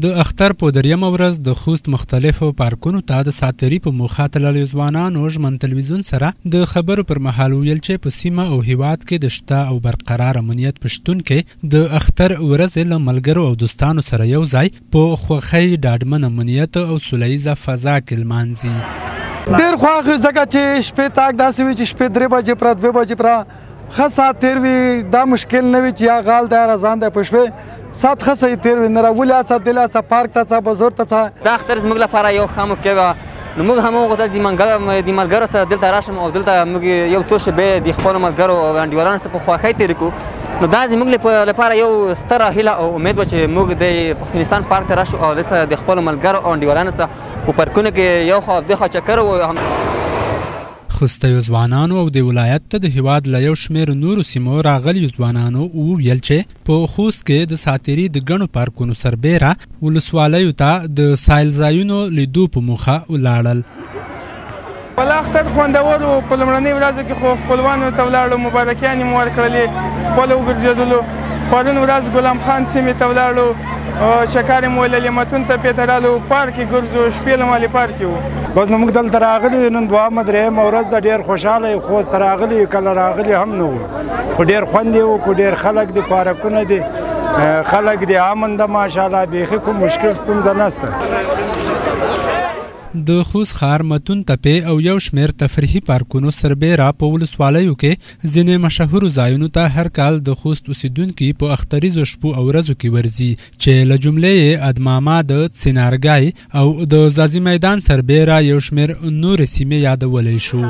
د اختر په درېیمه ورځ د خوست مختلفو پارکونو ته د ساتري په موخه تللو ځوانانو ژمن تلویزیون سره د خبرو پر مهال ویل چې په سیمه او هیواد کې د شته او برقرار امنیت په شتون کې د اختر ورځې له ملګرو او دوستانو سره یو ځای په خوښۍ ډاډمن امنیت او سولیزه فضا کې لمانځي. ډېر خوښ یو ځکه چې شپې تاک داسې وي چې شپې 3 بجې پره 2 بجې پره ښه ساعت تېر وي. دا مشکل نه وي چې یا غال دی یا رضان دی په شپې ساعت ښه صحیح تېر وي. نه راولي هڅه دلې هڅه پارک ته ځه بازار ته ځه. دا اختر زموږ لپاره یو ښه موقع وه. نو موږ هم وغوښتل د ملګرو سره دلته راشم او دلته موږ یو څو شېبې د خپلو ملګرو او انډیوالانو سره په خوښۍ تېرې کړو. نو دا زموږ لپاره یو ستره هیله او امید وه چې موږ د پښتونستان پارک ته راشو او دلته د خپلو ملګرو او انډیوالانو سره په پارکونو کې یو خوا او دې خوا چکر ووهو. خوستیو ځوانانو او د ولایت ته د هیواد له یو شمېر نورو سیمو راغلیو ځوانانو وویل چې په خوست کې د ساتري د ګڼو پارکونو سربیره ولسوالیو ته د سایل ځایونو لیدو په موخه ولاړل. والله اختر خوندور و. په لومړنۍ ورځو کې خو خپلوانو ته ولاړو، مبارکیانې مو ورکړلې، خپله وګرځېدلو. پرون ورځ ګلام خان سیمې ته ولاړو، چکر مو وهللې، متون ته پې تړلو، پارک یې ګرځو، شپې له مالې پارک یې وو. بس نو موږ دلته راغلي یو، نن دویمه درېیمه ورځ ده. ډېر خوشحاله یو. خوست ته راغلي یو، کله راغلي هم نه وو، خو ډېر خوند یې وکړو. ډېر خلک دي، پارکونه دي، خلک دي امن ده ماشاءالله. بیخي کوم مشکل ستونزه نشته. د خوست ښار متون تپې او یو شمېر تفریحي پارکونو سربیره په ولسوالیو کې ځینې مشهورو ځایونو ته هر کال د خوست اوسیدونکي په اختریزو شپو او ورځو کې ورځي، چې له جملې یې ادمامه د څینارګای او د ځاځي میدان سربیره یو شمېر نورې سیمې یادولی شو.